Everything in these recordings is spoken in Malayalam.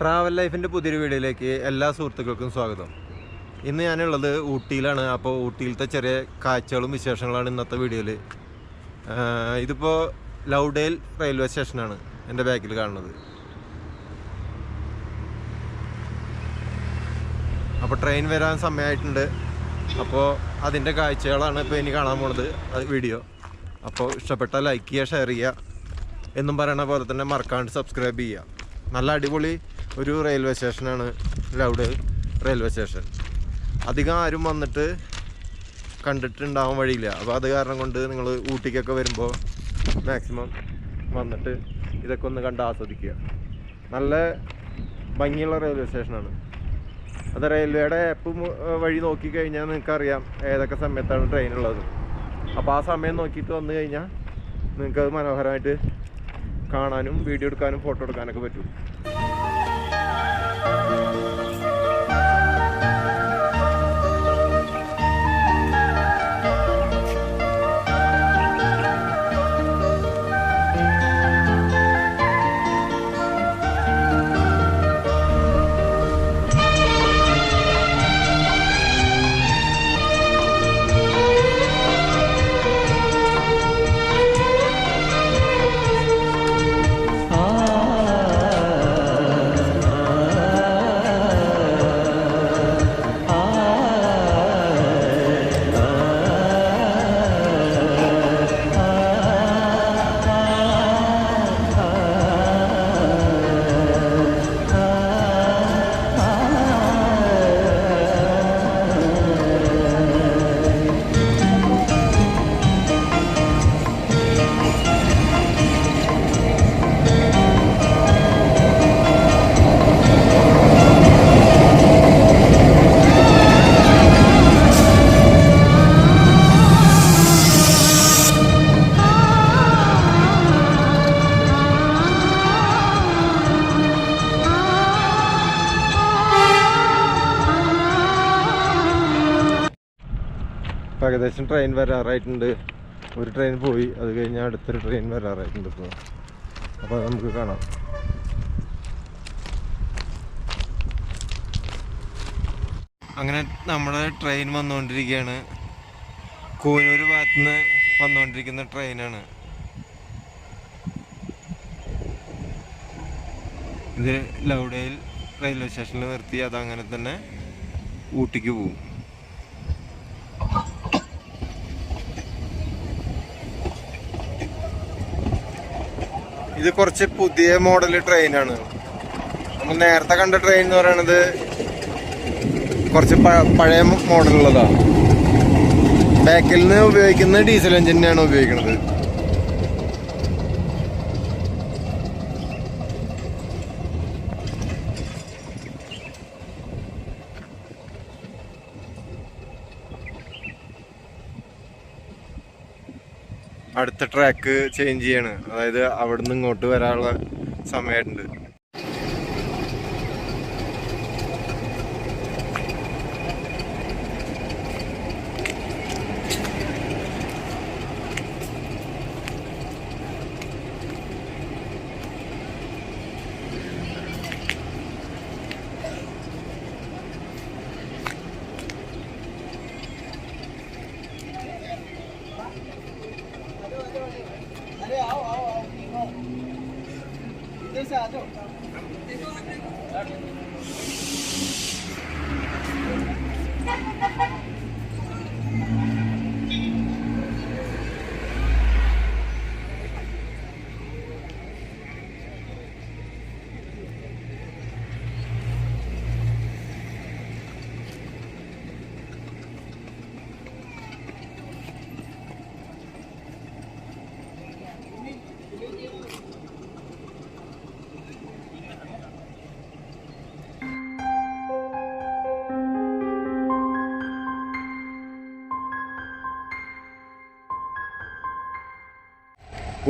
ട്രാവൽ ലൈഫിൻ്റെ പുതിയൊരു വീഡിയോയിലേക്ക് എല്ലാ സുഹൃത്തുക്കൾക്കും സ്വാഗതം. ഇന്ന് ഞാനുള്ളത് ഊട്ടിയിലാണ്. അപ്പോൾ ഊട്ടിയിലത്തെ ചെറിയ കാഴ്ചകളും വിശേഷങ്ങളാണ് ഇന്നത്തെ വീഡിയോയിൽ. ഇതിപ്പോൾ ലൗഡേൽ റെയിൽവേ സ്റ്റേഷനാണ് എൻ്റെ ബാക്കിൽ കാണുന്നത്. അപ്പോൾ ട്രെയിൻ വരാൻ സമയമായിട്ടുണ്ട്. അപ്പോൾ അതിൻ്റെ കാഴ്ചകളാണ് ഇപ്പോൾ ഇനി കാണാൻ പോണത് വീഡിയോ. അപ്പോൾ ഇഷ്ടപ്പെട്ടാൽ ലൈക്ക് ചെയ്യുക, ഷെയർ ചെയ്യുക എന്നും പറയണ പോലെ തന്നെ മറക്കാണ്ട് സബ്സ്ക്രൈബ് ചെയ്യുക. നല്ല അടിപൊളി ഒരു റെയിൽവേ സ്റ്റേഷനാണ് ലൗഡേൽ റെയിൽവേ സ്റ്റേഷൻ. അധികം ആരും വന്നിട്ട് കണ്ടിട്ടുണ്ടാവാൻ വഴിയില്ല. അപ്പോൾ അത് കാരണം കൊണ്ട് നിങ്ങൾ ഊട്ടിക്കൊക്കെ വരുമ്പോൾ മാക്സിമം വന്നിട്ട് ഇതൊക്കെ ഒന്ന് കണ്ട് ആസ്വദിക്കുക. നല്ല ഭംഗിയുള്ള റെയിൽവേ സ്റ്റേഷനാണ്. അത് റെയിൽവേയുടെ ആപ്പ് വഴി നോക്കിക്കഴിഞ്ഞാൽ നിങ്ങൾക്കറിയാം ഏതൊക്കെ സമയത്താണ് ട്രെയിൻ ഉള്ളത്. അപ്പോൾ ആ സമയം നോക്കിയിട്ട് വന്നു കഴിഞ്ഞാൽ നിങ്ങൾക്കത് മനോഹരമായിട്ട് കാണാനും വീഡിയോ എടുക്കാനും ഫോട്ടോ എടുക്കാനൊക്കെ പറ്റും. ഏകദേശം ട്രെയിൻ വരാറായിട്ടുണ്ട്. ഒരു ട്രെയിൻ പോയി, അത് കഴിഞ്ഞാൽ അടുത്തൊരു ട്രെയിൻ വരാറായിട്ടുണ്ട് ഇപ്പോൾ. അപ്പോൾ നമുക്ക് കാണാം. അങ്ങനെ നമ്മുടെ ട്രെയിൻ വന്നുകൊണ്ടിരിക്കുകയാണ്. കൂനൂർ ഭാഗത്തു നിന്ന് വന്നുകൊണ്ടിരിക്കുന്ന ട്രെയിനാണ് ഇത്. ലൗഡേൽ റെയിൽവേ സ്റ്റേഷനിൽ നിർത്തി അതങ്ങനെ തന്നെ ഊട്ടിക്ക് പോകും. ഇത് കുറച്ച് പുതിയ മോഡൽ ട്രെയിനാണ്. നമ്മൾ നേരത്തെ കണ്ട ട്രെയിൻ എന്ന് പറയുന്നത് കുറച്ച് പഴയ മോഡലുള്ളതാണ്. ബാക്കിൽ നിന്ന് ഉപയോഗിക്കുന്നത് ഡീസൽ എഞ്ചിനാണ് ഉപയോഗിക്കുന്നത്. അടുത്ത ട്രാക്ക് ചേഞ്ച് ചെയ്യാണ്. അതായത് അവിടെ നിന്ന് ഇങ്ങോട്ട് വരാനുള്ള സമയമുണ്ട്.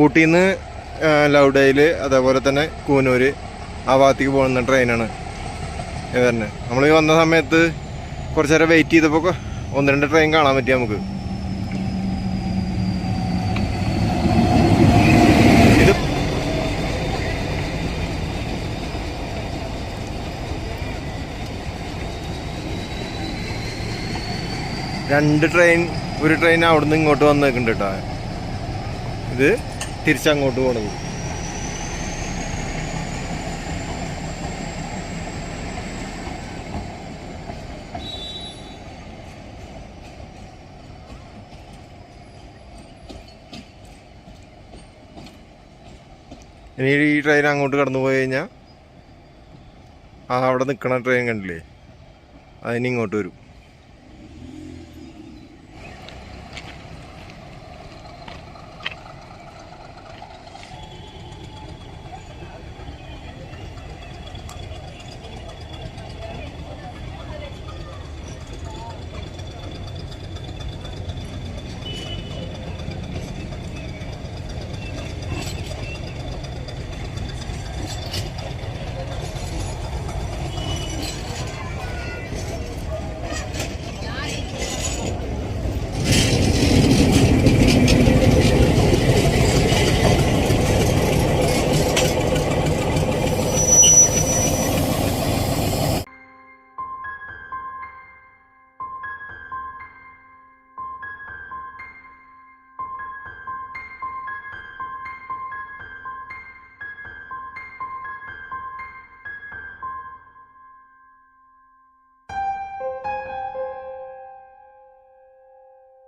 ഊട്ടിയിൽ നിന്ന് ലൗഡേൽ അതേപോലെ തന്നെ കൂനൂർ ആ ഭാഗത്തേക്ക് പോകുന്ന ട്രെയിനാണ് വരുന്നത്. നമ്മൾ വന്ന സമയത്ത് കുറച്ച് നേരം വെയിറ്റ് ചെയ്തപ്പോൾ 1-2 ട്രെയിൻ കാണാൻ പറ്റി നമുക്ക്. ഒരു ട്രെയിൻ അവിടെ നിന്ന് ഇങ്ങോട്ട് വന്ന് നിൽക്കുന്നുണ്ട് കേട്ടോ. ഇത് തിരിച്ചങ്ങോട്ട് പോണത്. ഇനി ഈ ട്രെയിൻ അങ്ങോട്ട് കടന്നു പോയി കഴിഞ്ഞാൽ അവിടെ നിൽക്കണ ട്രെയിൻ കണ്ടില്ലേ, അതിന് ഇങ്ങോട്ട് വരും.